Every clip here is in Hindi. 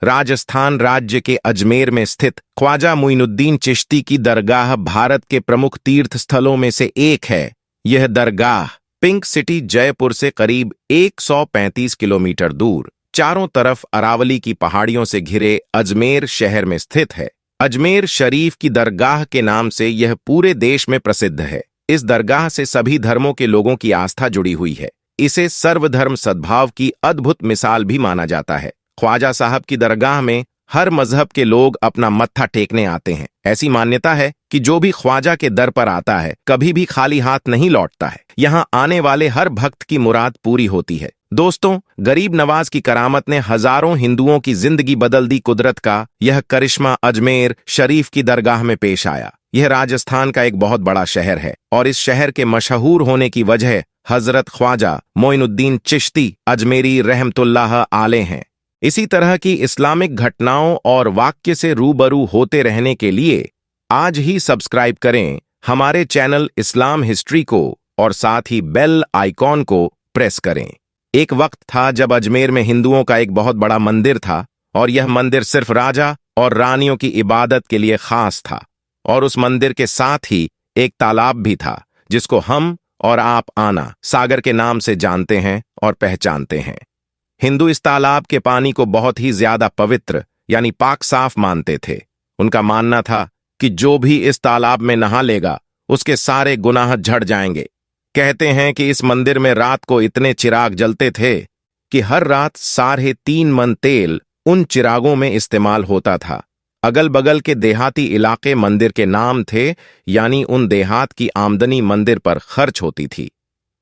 राजस्थान राज्य के अजमेर में स्थित ख्वाजा मुइनुद्दीन चिश्ती की दरगाह भारत के प्रमुख तीर्थ स्थलों में से एक है। यह दरगाह पिंक सिटी जयपुर से करीब 135 किलोमीटर दूर चारों तरफ अरावली की पहाड़ियों से घिरे अजमेर शहर में स्थित है। अजमेर शरीफ की दरगाह के नाम से यह पूरे देश में प्रसिद्ध है। इस दरगाह से सभी धर्मों के लोगों की आस्था जुड़ी हुई है। इसे सर्वधर्म सद्भाव की अद्भुत मिसाल भी माना जाता है। ख्वाजा साहब की दरगाह में हर मजहब के लोग अपना मत्था टेकने आते हैं। ऐसी मान्यता है कि जो भी ख्वाजा के दर पर आता है कभी भी खाली हाथ नहीं लौटता है। यहाँ आने वाले हर भक्त की मुराद पूरी होती है। दोस्तों, गरीब नवाज की करामत ने हजारों हिंदुओं की जिंदगी बदल दी। कुदरत का यह करिश्मा अजमेर शरीफ की दरगाह में पेश आया। यह राजस्थान का एक बहुत बड़ा शहर है और इस शहर के मशहूर होने की वजह हजरत ख्वाजा मोइनुद्दीन चिश्ती अजमेरी रहमतुल्लाह आले हैं। इसी तरह की इस्लामिक घटनाओं और वाक्य से रूबरू होते रहने के लिए आज ही सब्सक्राइब करें हमारे चैनल इस्लाम हिस्ट्री को और साथ ही बेल आइकॉन को प्रेस करें। एक वक्त था जब अजमेर में हिंदुओं का एक बहुत बड़ा मंदिर था और यह मंदिर सिर्फ राजा और रानियों की इबादत के लिए खास था। और उस मंदिर के साथ ही एक तालाब भी था जिसको हम और आप आना सागर के नाम से जानते हैं और पहचानते हैं। हिंदू इस तालाब के पानी को बहुत ही ज्यादा पवित्र यानी पाक साफ मानते थे। उनका मानना था कि जो भी इस तालाब में नहा लेगा उसके सारे गुनाह झड़ जाएंगे। कहते हैं कि इस मंदिर में रात को इतने चिराग जलते थे कि हर रात 3.5 मन तेल उन चिरागों में इस्तेमाल होता था। अगल बगल के देहाती इलाके मंदिर के नाम थे, यानी उन देहात की आमदनी मंदिर पर खर्च होती थी।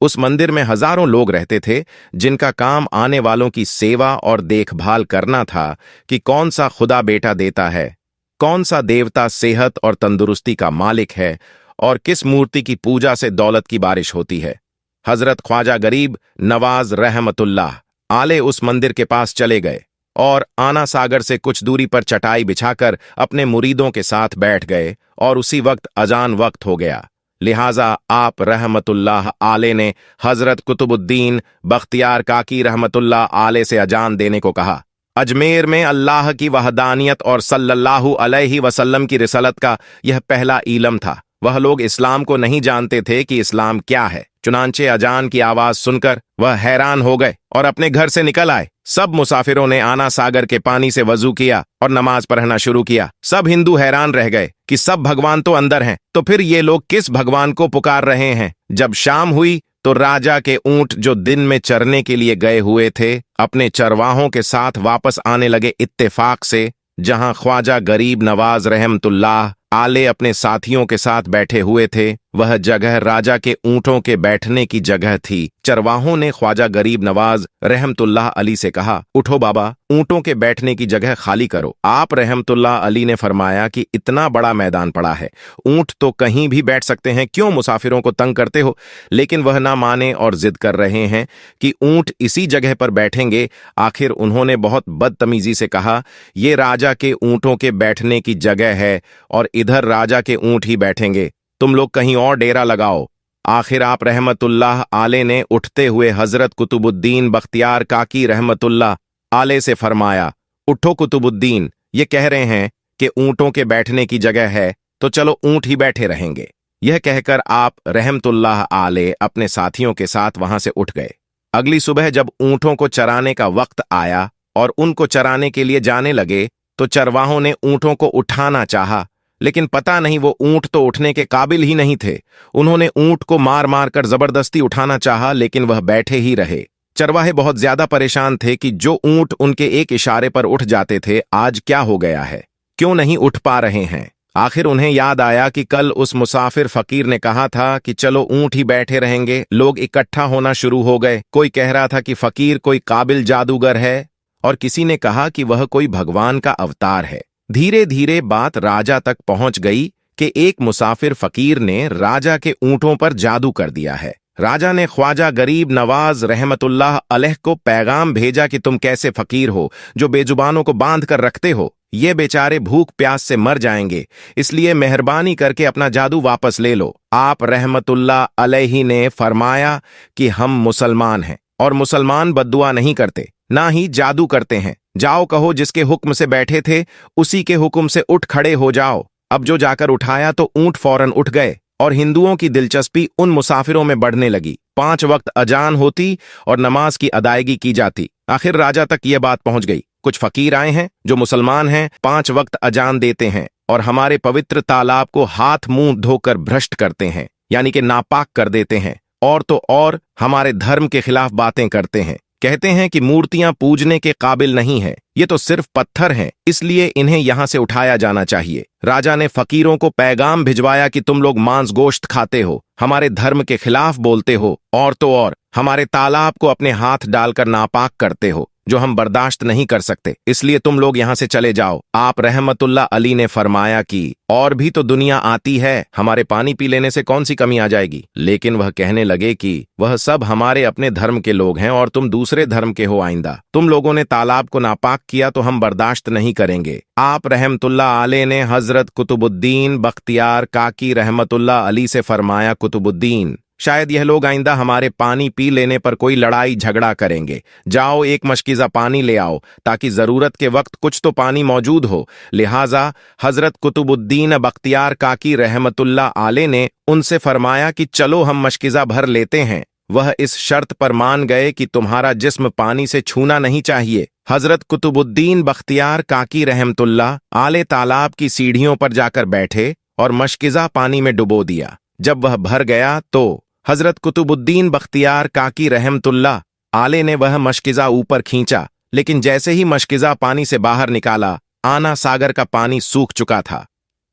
उस मंदिर में हजारों लोग रहते थे जिनका काम आने वालों की सेवा और देखभाल करना था कि कौन सा खुदा बेटा देता है, कौन सा देवता सेहत और तंदुरुस्ती का मालिक है और किस मूर्ति की पूजा से दौलत की बारिश होती है। हजरत ख्वाजा गरीब नवाज रहमतुल्लाह आले उस मंदिर के पास चले गए और आना सागर से कुछ दूरी पर चटाई बिछाकर अपने मुरीदों के साथ बैठ गए और उसी वक्त अजान वक्त हो गया। लिहाजा आप रहमतुल्लाह आले ने हजरत कुतुबुद्दीन बख्तियार काकी रहमतुल्लाह आले से अजान देने को कहा। अजमेर में अल्लाह की वहदानियत और सल्लल्लाहु अलैहि वसल्लम की रिसालत का यह पहला इलम था। वह लोग इस्लाम को नहीं जानते थे कि इस्लाम क्या है। चुनांचे अजान की आवाज सुनकर वह हैरान हो गए और अपने घर से निकल आए। सब मुसाफिरों ने आना सागर के पानी से वजू किया और नमाज पढ़ना शुरू किया। सब हिंदू हैरान रह गए कि सब भगवान तो अंदर हैं, तो फिर ये लोग किस भगवान को पुकार रहे हैं। जब शाम हुई तो राजा के ऊंट जो दिन में चरने के लिए गए हुए थे अपने चरवाहों के साथ वापस आने लगे इत्तेफाक से। जहां ख्वाजा गरीब नवाज रहमतुल्लाह आले अपने साथियों के साथ बैठे हुए थे वह जगह राजा के ऊंटों के बैठने की जगह थी। चरवाहों ने ख्वाजा गरीब नवाज रहमतुल्लाह अली से कहा, उठो बाबा, ऊंटों के बैठने की जगह खाली करो। आप रहमतुल्लाह अली ने फरमाया कि इतना बड़ा मैदान पड़ा है, ऊंट तो कहीं भी बैठ सकते हैं, क्यों मुसाफिरों को तंग करते हो। लेकिन वह ना माने और जिद कर रहे हैं कि ऊंट इसी जगह पर बैठेंगे। आखिर उन्होंने बहुत बदतमीजी से कहा, ये राजा के ऊंटों के बैठने की जगह है और इधर राजा के ऊंट ही बैठेंगे, तुम लोग कहीं और डेरा लगाओ। आखिर आप रहमतुल्लाह आले ने उठते हुए हजरत कुतुबुद्दीन बख्तियार काकी रहमतुल्लाह आले से फरमाया, उठो कुतुबुद्दीन, ये कह रहे हैं कि ऊंटों के बैठने की जगह है तो चलो ऊंट ही बैठे रहेंगे। यह कहकर आप रहमतुल्लाह आले अपने साथियों के साथ वहां से उठ गए। अगली सुबह जब ऊंटों को चराने का वक्त आया और उनको चराने के लिए जाने लगे तो चरवाहों ने ऊंटों को उठाना चाहा, लेकिन पता नहीं वो ऊंट तो उठने के काबिल ही नहीं थे। उन्होंने ऊंट को मार मार कर जबरदस्ती उठाना चाहा, लेकिन वह बैठे ही रहे। चरवाहे बहुत ज्यादा परेशान थे कि जो ऊंट उनके एक इशारे पर उठ जाते थे आज क्या हो गया है, क्यों नहीं उठ पा रहे हैं। आखिर उन्हें याद आया कि कल उस मुसाफिर फकीर ने कहा था कि चलो ऊंट ही बैठे रहेंगे। लोग इकट्ठा होना शुरू हो गए। कोई कह रहा था कि फकीर कोई काबिल जादूगर है और किसी ने कहा कि वह कोई भगवान का अवतार है। धीरे धीरे बात राजा तक पहुंच गई कि एक मुसाफिर फकीर ने राजा के ऊंटों पर जादू कर दिया है। राजा ने ख्वाजा गरीब नवाज रहमतुल्लाह अलैह को पैगाम भेजा कि तुम कैसे फकीर हो जो बेजुबानों को बांध कर रखते हो, ये बेचारे भूख प्यास से मर जाएंगे, इसलिए मेहरबानी करके अपना जादू वापस ले लो। आप रहमतुल्लाह अलैहि ने फरमाया कि हम मुसलमान हैं और मुसलमान बद्दुआ नहीं करते। ना ही जादू करते हैं। जाओ कहो जिसके हुक्म से बैठे थे उसी के हुक्म से उठ खड़े हो जाओ। अब जो जाकर उठाया तो ऊंट फौरन उठ गए और हिंदुओं की दिलचस्पी उन मुसाफिरों में बढ़ने लगी। 5 वक्त अजान होती और नमाज की अदायगी की जाती। आखिर राजा तक यह बात पहुंच गई। कुछ फकीर आए हैं जो मुसलमान हैं, 5 वक्त अजान देते हैं और हमारे पवित्र तालाब को हाथ मुंह धोकर भ्रष्ट करते हैं, यानी कि नापाक कर देते हैं। और तो और हमारे धर्म के खिलाफ बातें करते हैं। कहते हैं कि मूर्तियां पूजने के काबिल नहीं है, ये तो सिर्फ पत्थर हैं, इसलिए इन्हें यहां से उठाया जाना चाहिए। राजा ने फकीरों को पैगाम भिजवाया कि तुम लोग मांस गोश्त खाते हो, हमारे धर्म के खिलाफ बोलते हो और तो और हमारे तालाब को अपने हाथ डालकर नापाक करते हो, जो हम बर्दाश्त नहीं कर सकते, इसलिए तुम लोग यहां से चले जाओ। आप रहमतुल्लाह अली ने फरमाया कि और भी तो दुनिया आती है, हमारे पानी पी लेने से कौन सी कमी आ जाएगी। लेकिन वह कहने लगे कि वह सब हमारे अपने धर्म के लोग हैं और तुम दूसरे धर्म के हो। आइंदा तुम लोगों ने तालाब को नापाक किया तो हम बर्दाश्त नहीं करेंगे। आप रहमतुल्लाह अली ने हजरत कुतुबुद्दीन बख्तियार काकी रहमतुल्लाह अली से फरमाया, कुतुबुद्दीन, शायद यह लोग आइंदा हमारे पानी पी लेने पर कोई लड़ाई झगड़ा करेंगे। जाओ एक मशकीज़ा पानी ले आओ ताकि जरूरत के वक्त कुछ तो पानी मौजूद हो। लिहाजा हजरत कुतुबुद्दीन बख्तियार काकी रहमतुल्लाह आले ने उनसे फरमाया कि चलो हम मशकीज़ा भर लेते हैं। वह इस शर्त पर मान गए कि तुम्हारा जिस्म पानी से छूना नहीं चाहिए। हजरत कुतुबुद्दीन बख्तियार काकी रहमतुल्लाह आले तालाब की सीढ़ियों पर जाकर बैठे और मशकीज़ा पानी में डुबो दिया। जब वह भर गया तो हजरत कुतुबुद्दीन बख्तियार काकी रहमतुल्लाह आले ने वह मशकीज़ा ऊपर खींचा, लेकिन जैसे ही मशकीज़ा पानी से बाहर निकाला, आना सागर का पानी सूख चुका था।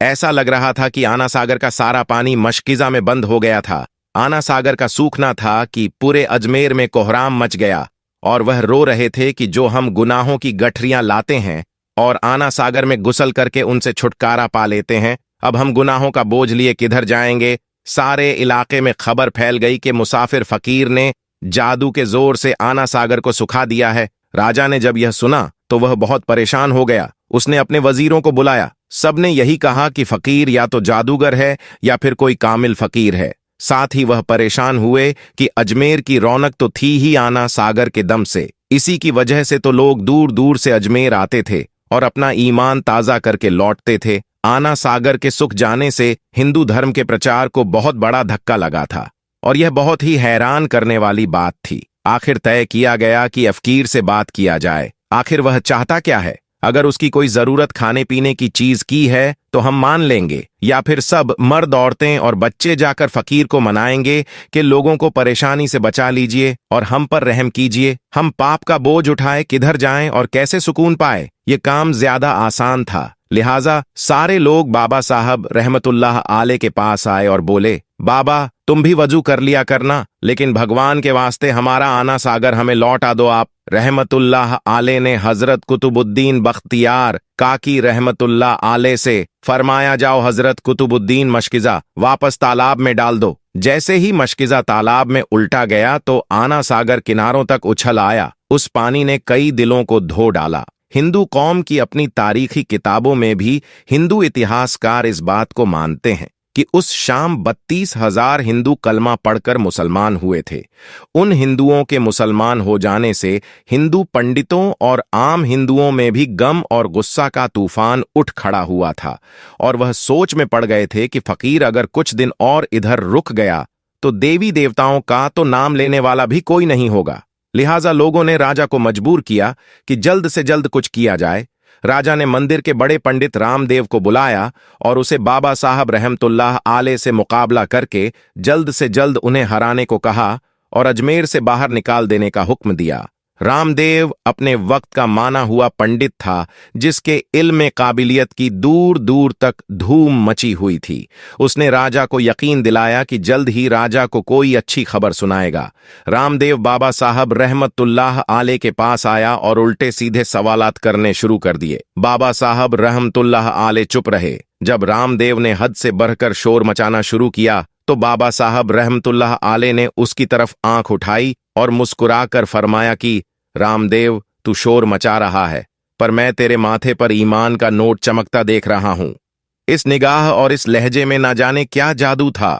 ऐसा लग रहा था कि आना सागर का सारा पानी मशकीज़ा में बंद हो गया था। आना सागर का सूखना था कि पूरे अजमेर में कोहराम मच गया और वह रो रहे थे कि जो हम गुनाहों की गठरियां लाते हैं और आना सागर में गुसल करके उनसे छुटकारा पा लेते हैं, अब हम गुनाहों का बोझ लिए किधर जाएंगे। सारे इलाके में खबर फैल गई कि मुसाफिर फकीर ने जादू के जोर से आना सागर को सुखा दिया है। राजा ने जब यह सुना तो वह बहुत परेशान हो गया। उसने अपने वजीरों को बुलाया। सबने यही कहा कि फकीर या तो जादूगर है या फिर कोई कामिल फकीर है। साथ ही वह परेशान हुए कि अजमेर की रौनक तो थी ही आना सागर के दम से, इसी की वजह से तो लोग दूर दूर से अजमेर आते थे और अपना ईमान ताज़ा करके लौटते थे। आना सागर के सुख जाने से हिंदू धर्म के प्रचार को बहुत बड़ा धक्का लगा था और यह बहुत ही हैरान करने वाली बात थी। आखिर तय किया गया कि फकीर से बात किया जाए। आखिर वह चाहता क्या है? अगर उसकी कोई जरूरत खाने पीने की चीज की है तो हम मान लेंगे, या फिर सब मर्द औरतें और बच्चे जाकर फकीर को मनाएंगे कि लोगों को परेशानी से बचा लीजिए और हम पर रहम कीजिए। हम पाप का बोझ उठाए किधर जाएं और कैसे सुकून पाए? ये काम ज्यादा आसान था। लिहाजा सारे लोग बाबा साहब रहमतुल्लाह आले के पास आए और बोले, बाबा तुम भी वजू कर लिया करना, लेकिन भगवान के वास्ते हमारा आना सागर हमें लौटा दो आप। रहमतुल्लाह आले ने हजरत कुतुबुद्दीन बख्तियार काकी रहमतुल्लाह आले से फरमाया, जाओ हजरत कुतुबुद्दीन मशकीज़ा वापस तालाब में डाल दो। जैसे ही मशकीज़ा तालाब में उल्टा गया तो आना सागर किनारों तक उछल आया। उस पानी ने कई दिलों को धो डाला। हिंदू कौम की अपनी तारीखी किताबों में भी हिंदू इतिहासकार इस बात को मानते हैं कि उस शाम 32,000 हिंदू कलमा पढ़कर मुसलमान हुए थे। उन हिंदुओं के मुसलमान हो जाने से हिंदू पंडितों और आम हिंदुओं में भी गम और गुस्सा का तूफान उठ खड़ा हुआ था और वह सोच में पड़ गए थे कि फकीर अगर कुछ दिन और इधर रुक गया तो देवी देवताओं का तो नाम लेने वाला भी कोई नहीं होगा। लिहाजा लोगों ने राजा को मजबूर किया कि जल्द से जल्द कुछ किया जाए। राजा ने मंदिर के बड़े पंडित रामदेव को बुलाया और उसे बाबा साहब रहमतुल्लाह आले से मुकाबला करके जल्द से जल्द उन्हें हराने को कहा और अजमेर से बाहर निकाल देने का हुक्म दिया। रामदेव अपने वक्त का माना हुआ पंडित था, जिसके इल्म काबिलियत की दूर दूर तक धूम मची हुई थी। उसने राजा को यकीन दिलाया कि जल्द ही राजा को कोई अच्छी खबर सुनाएगा। रामदेव बाबा साहब रहमतुल्लाह आले के पास आया और उल्टे सीधे सवालात करने शुरू कर दिए। बाबा साहब रहमतुल्लाह आले चुप रहे। जब रामदेव ने हद से बढ़कर शोर मचाना शुरू किया तो बाबा साहब रहमतुल्लाह आले ने उसकी तरफ आंख उठाई और मुस्कुराकर फरमाया कि रामदेव, तू शोर मचा रहा है, पर मैं तेरे माथे पर ईमान का नोट चमकता देख रहा हूं। इस निगाह और इस लहजे में ना जाने क्या जादू था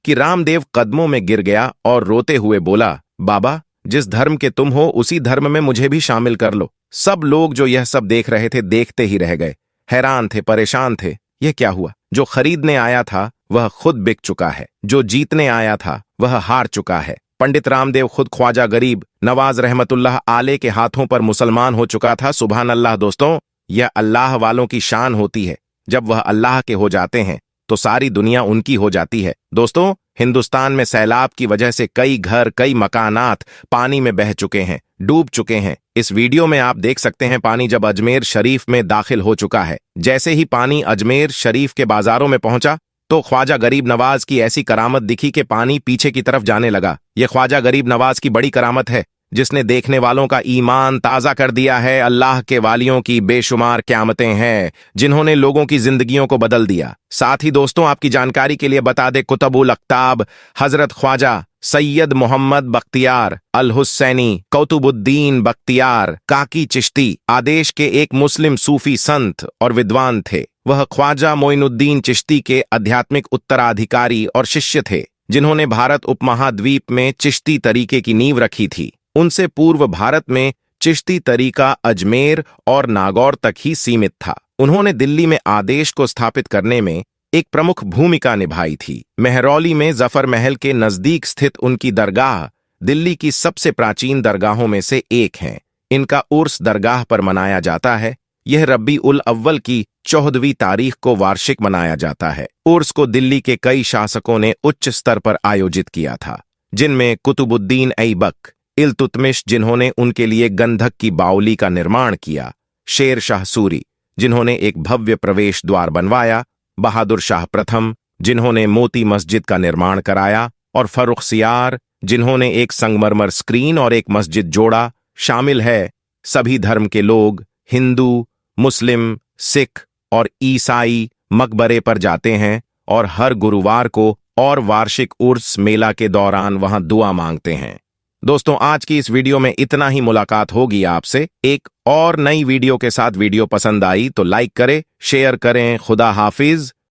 कि रामदेव कदमों में गिर गया और रोते हुए बोला, बाबा जिस धर्म के तुम हो उसी धर्म में मुझे भी शामिल कर लो। सब लोग जो यह सब देख रहे थे देखते ही रह गए, हैरान थे, परेशान थे। यह क्या हुआ? जो खरीदने आया था वह खुद बिक चुका है, जो जीतने आया था वह हार चुका है। पंडित रामदेव खुद ख्वाजा गरीब नवाज रहमतुल्लाह आले के हाथों पर मुसलमान हो चुका था। सुभान अल्लाह। दोस्तों, यह अल्लाह वालों की शान होती है। जब वह अल्लाह के हो जाते हैं तो सारी दुनिया उनकी हो जाती है। दोस्तों, हिंदुस्तान में सैलाब की वजह से कई घर, कई मकानात पानी में बह चुके हैं, डूब चुके हैं। इस वीडियो में आप देख सकते हैं पानी जब अजमेर शरीफ में दाखिल हो चुका है। जैसे ही पानी अजमेर शरीफ के बाजारों में पहुंचा तो ख्वाजा गरीब नवाज की ऐसी करामत दिखी कि पानी पीछे की तरफ जाने लगा। यह ख्वाजा गरीब नवाज की बड़ी करामत है जिसने देखने वालों का ईमान ताज़ा कर दिया है। अल्लाह के वालियों की बेशुमार क़यामतें हैं जिन्होंने लोगों की जिंदगियों को बदल दिया। साथ ही दोस्तों, आपकी जानकारी के लिए बता दे, कुतुबुल अख्ताब हजरत ख्वाजा सैयद मोहम्मद बख्तियार अल हुसैनी कौतुबुद्दीन बख्तियार काकी चिश्ती आदेश के एक मुस्लिम सूफी संत और विद्वान थे। वह ख्वाजा मोइनुद्दीन चिश्ती के आध्यात्मिक उत्तराधिकारी और शिष्य थे जिन्होंने भारत उपमहाद्वीप में चिश्ती तरीके की नींव रखी थी। उनसे पूर्व भारत में चिश्ती तरीका अजमेर और नागौर तक ही सीमित था। उन्होंने दिल्ली में आदेश को स्थापित करने में एक प्रमुख भूमिका निभाई थी। मेहरौली में जफर महल के नजदीक स्थित उनकी दरगाह दिल्ली की सबसे प्राचीन दरगाहों में से एक है। इनका उर्स दरगाह पर मनाया जाता है। यह रब्बी उल अव्वल की 14वीं तारीख को वार्षिक मनाया जाता है। उर्स को दिल्ली के कई शासकों ने उच्च स्तर पर आयोजित किया था, जिनमें कुतुबुद्दीन ऐबक इल्तुतमिश जिन्होंने उनके लिए गंधक की बावली का निर्माण किया, शेर शाह सूरी जिन्होंने एक भव्य प्रवेश द्वार बनवाया, बहादुर शाह प्रथम जिन्होंने मोती मस्जिद का निर्माण कराया और फर्रुखसियार जिन्होंने एक संगमरमर स्क्रीन और एक मस्जिद जोड़ा शामिल है। सभी धर्म के लोग, हिंदू, मुस्लिम, सिख और ईसाई मकबरे पर जाते हैं और हर गुरुवार को और वार्षिक उर्स मेला के दौरान वहां दुआ मांगते हैं। दोस्तों, आज की इस वीडियो में इतना ही। मुलाकात होगी आपसे एक और नई वीडियो के साथ। वीडियो पसंद आई तो लाइक करें, शेयर करें। खुदा हाफिज।